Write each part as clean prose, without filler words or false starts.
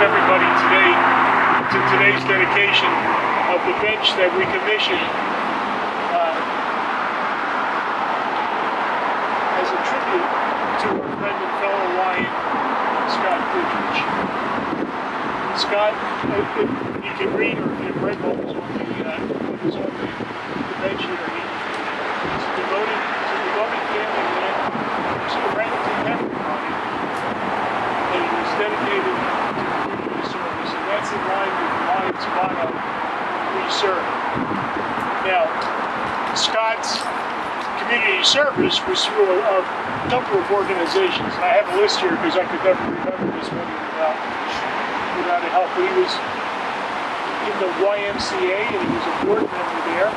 everybody today to today's dedication of the bench that we commissioned as a tribute to our friend and fellow Lion, Scott Dittrich. Scott, if you can read or if you have read what was on the bench here, he's devoted to the loving family man, he's a friend to everybody, and he was dedicated to community service, and that's in line with the Lion's motto, we serve. Now, Scott's community service was through a number of organizations, and I have a list here because I could never remember this one without a help. But he was in the YMCA, and he was a board member there.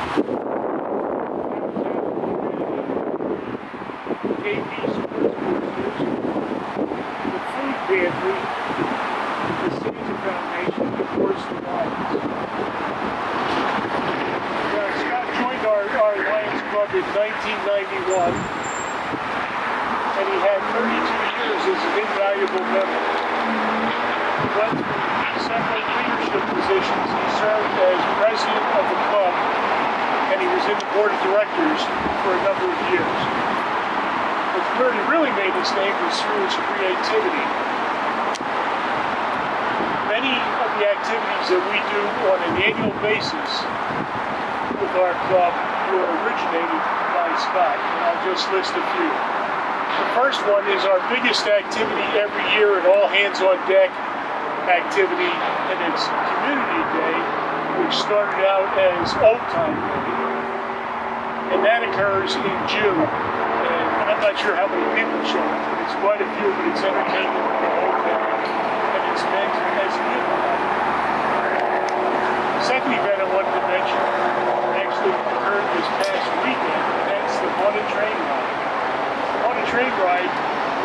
KB Sports Boosters, the Food Pantry, the Santa Foundation, and of course the Lions. Scott joined our Lions Club in 1991, and he had 32 years as an invaluable member. He went through several leadership positions. He served as president of the club, and he was in the board of directors for a number of years. But where he really made his name was through his creativity. Many of the activities that we do on an annual basis with our club were originated by Scott, and I'll just list a few. The first one is our biggest activity every year, an all-hands-on-deck activity, and it's Community Day, which started out as Old Time Day, and that occurs in June. And I'm not sure how many people show up, but it's quite a few, but it's entertainment for the whole family, and it's meant as a gift. The second event I wanted to mention actually occurred this past weekend, and that's the Haunted Train Ride. The Haunted Train Ride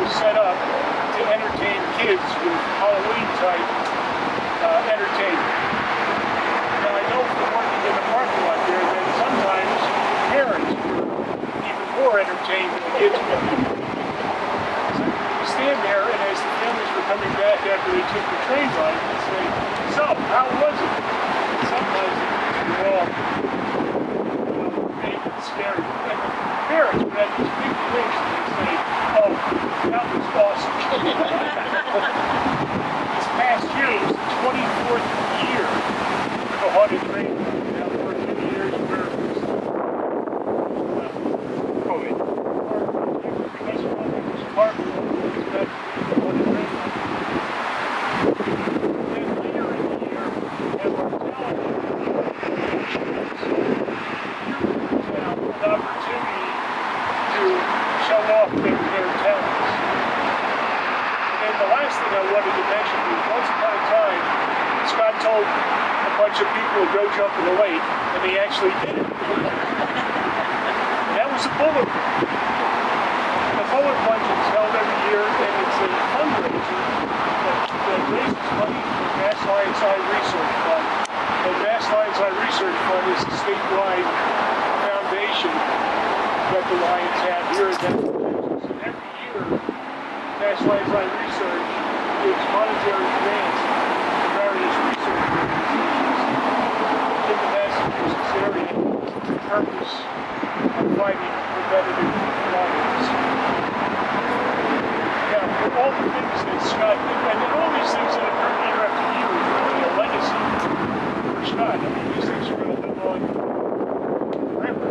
was set up to entertain kids with Halloween-type entertainment. Now, I know from working in the parking lot there that sometimes parents were even more entertained than the kids were. So we stand there, and as the families were coming back after they took the train ride, they say, "So, how was it?" And sometimes they were all big and scary. And the parents would have these big things and they'd say, "Oh, that was awesome." This past year was the 24th year of the Haunted Train Ride. Now, for a few years, where it was COVID. Because of COVID, it was carpool, it was back to the Haunted Train Ride. Then later in the year, we have our talent an opportunity to show off their talents. And then the last thing I wanted to mention was once upon a time, Scott told a bunch of people to go jump in the lake, and they actually did it. And that was a bullet. The bullet plunge is held every year, and it's a fundraiser that raises money for Mass Lions Eye Research Fund. And Mass Lions Eye Research Fund is a statewide foundation that the Lions have here in Massachusetts. And every year, Mass Lions Eye Research gives monetary grants to various research organizations in the Massachusetts area for the purpose of fighting preventative violence. Now, for all the things that Scott did, and all these things that occur year after year is really a legacy for Scott. I mean, these things are going to live on forever.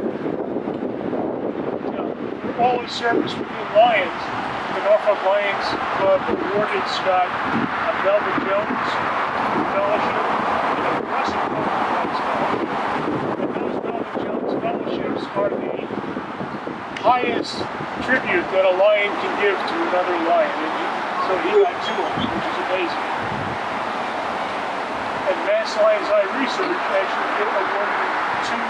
Now, for all his service within Lions, the Norfolk Lions Club awarded Scott a Melvin Jones Fellowship and a Russell Prize Fellowship. And those Melvin Jones Fellowships are the highest tribute that a lion can give to another lion. So he got two of them, which is amazing. And Mass Lions Eye Research actually awarded him 2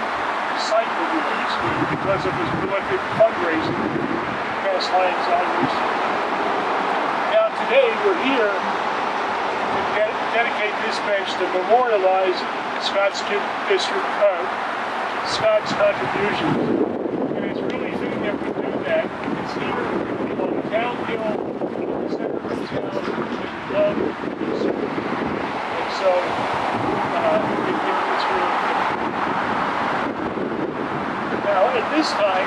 Disciple Awards because of his prolific fundraising for Mass Lions Eye Research. Now today we're here to dedicate this bench to memorialize Scott's contributions. And it's really fitting that we do that. It's here on Town Hill, in the center of town, in love and service. this time,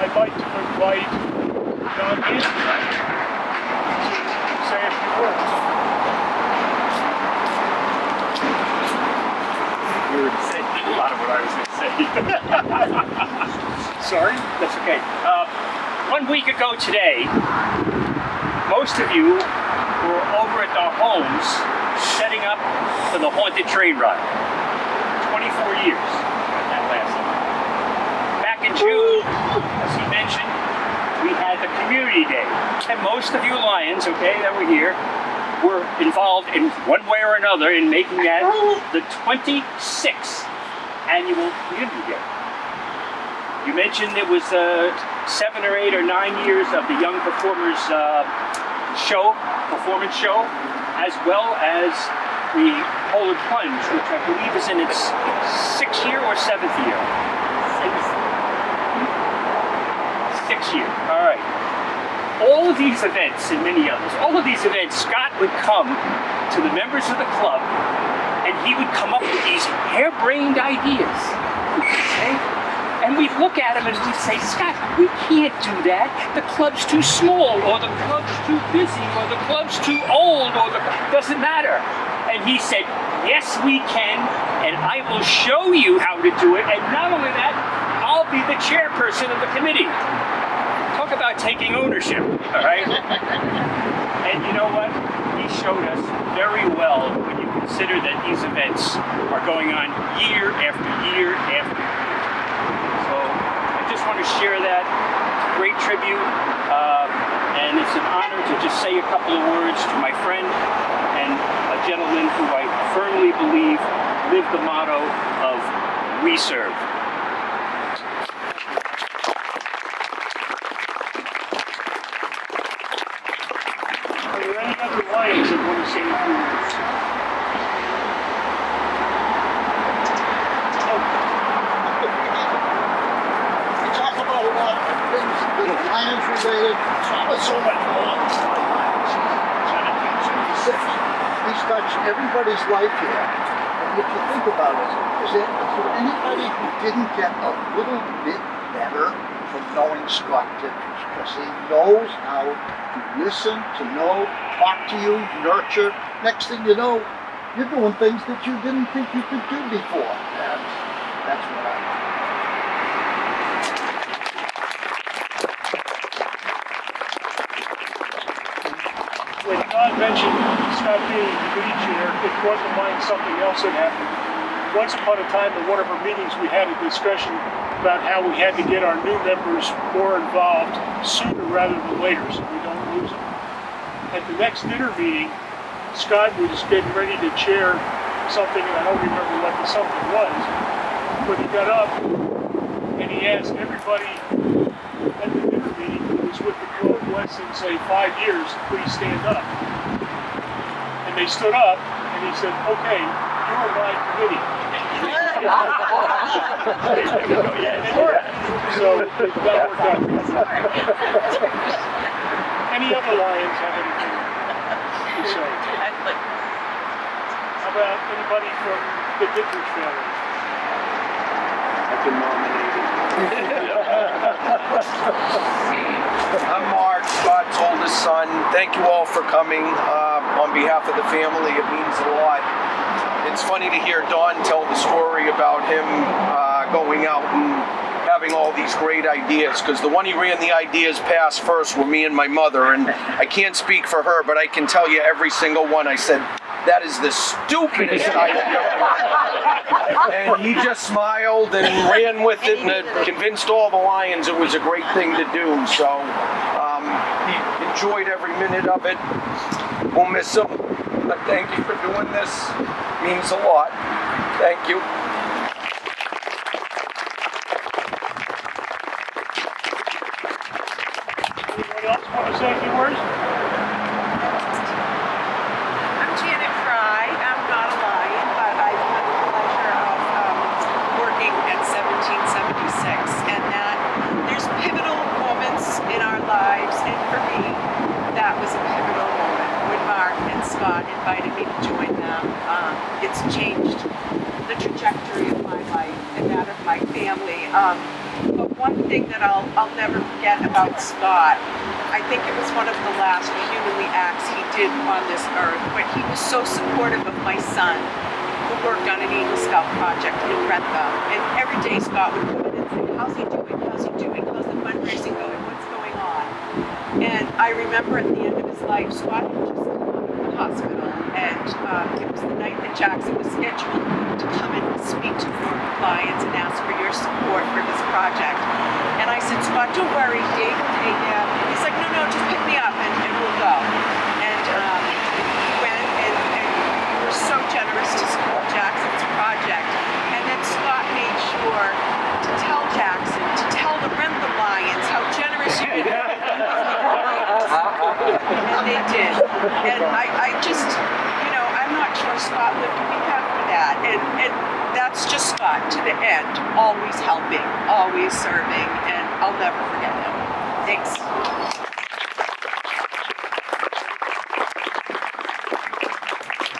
I'd like to invite Don Anderson to say a few words. You were saying a lot of what I was going to say. Sorry? That's okay. 1 week ago today, most of you were over at our homes setting up for the haunted train ride. 24 years that lasted. Back in June, as he mentioned, we had the community day. And most of you Lions, okay, that were here, were involved in one way or another in making that the 26th annual community day. You mentioned it was 7 or 8 or 9 years of the Young Performers performance show, as well as the Polar Plunge, which I believe is in its 6th year or 7th year. 6th year. All right. All of these events and many others, all of these events, Scott would come to the members of the club and he would come up with these harebrained ideas. Okay? And we'd look at him and we'd say, Scott, we can't do that. The club's too small, or the club's too busy, or the club's too old, or doesn't matter. And he said, yes, we can, and I will show you how to do it. And not only that, I'll be the chairperson of the committee. Talk about taking ownership, all right? And you know what? He showed us very well when you consider that these events are going on year after year after year. So I just want to share that. It's a great tribute, and it's an honor to just say a couple of words to my friend and a gentleman who I firmly believe lived the motto of "We serve." Are there any other Lions that want to say a few words? We talk about a lot of things that are Lions related. So much more. He's touched everybody's life here. And if you think about it, is there anybody who didn't get a little bit better from knowing Scott Dittrich? Because he knows how to listen, to know, talk to you, nurture. Next thing you know, you're doing things that you didn't think you could do before. And that's what I think. When Don mentioned Scott being the committee chair, it brought to mind something else that happened. Once upon a time, in one of our meetings, we had a discussion about how we had to get our new members more involved sooner rather than later so we don't lose them. At the next dinner meeting, Scott was getting ready to chair something, and I don't remember what the something was, but he got up and he asked everybody at the dinner meeting who was with the club less than, say, 5 years, please stand up. And they stood up, and he said, okay, you're my committee. And it worked. So that worked out. Any other Lions have anything to say? How about anybody from the Dittrich family? I've been nominated. I'm Mark, Scott's oldest son. Thank you all for coming. On behalf of the family, it means a lot. It's funny to hear Don tell the story about him going out and having all these great ideas, because the one he ran the ideas past first were me and my mother, and I can't speak for her, but I can tell you every single one. I said, that is the stupidest idea. And he just smiled and ran with it and convinced all the Lions it was a great thing to do. So he enjoyed every minute of it. We'll miss him, but thank you for doing this. Means a lot. Thank you. Anyone else want to say a few words? I'm Janet Fry. I'm not a Lion, but I've had the pleasure of working at 1776, and that there's pivotal moments in our lives, and for me, that was a pivotal moment when Mark and Scott invited me to join them. It's changed the trajectory of my life and that of my family. But one thing that I'll never forget about Scott, I think it was one of the last humanly acts he did on this earth, but he was so supportive of my son, who worked on an Eagle Scout project in Rentham. And every day Scott would come in and say, how's he doing? How's he doing? How's the fundraising going? What's going on? And I remember at the end of his life, Scott had just come out of the hospital, and it was the night that Jackson was scheduled to come in and speak to the Lions and ask for your support for this project. And I said, Scott, don't worry, Dave will take you. He's like, no, just pick me up and we'll go. And he went and we were so generous to support Jackson's project. And then Scott made sure to tell Jackson, to tell the Rentham Lions how generous you were. And they did. And I just, I'm not sure Scott lived a week after that. And that's just Scott to the end, always helping, always serving, and I'll never forget him. Thanks.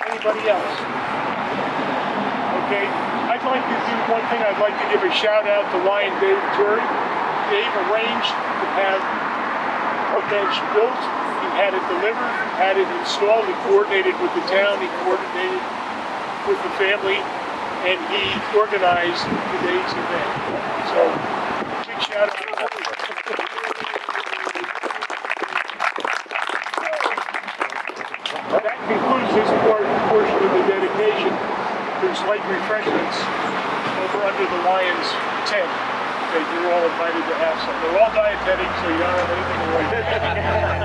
Anybody else? Okay, I'd like to do one thing. I'd like to give a shout out to Lion Dave Turi. Dave arranged to have a bench built. He had it delivered, had it installed. He coordinated with the town. He coordinated with the family. And he organized today's event. So, big shout out to him. That concludes this portion of the dedication. There's light refreshments over under the Lions tent that you're all invited to have some. They're all dietetic, so you don't have anything to worry about.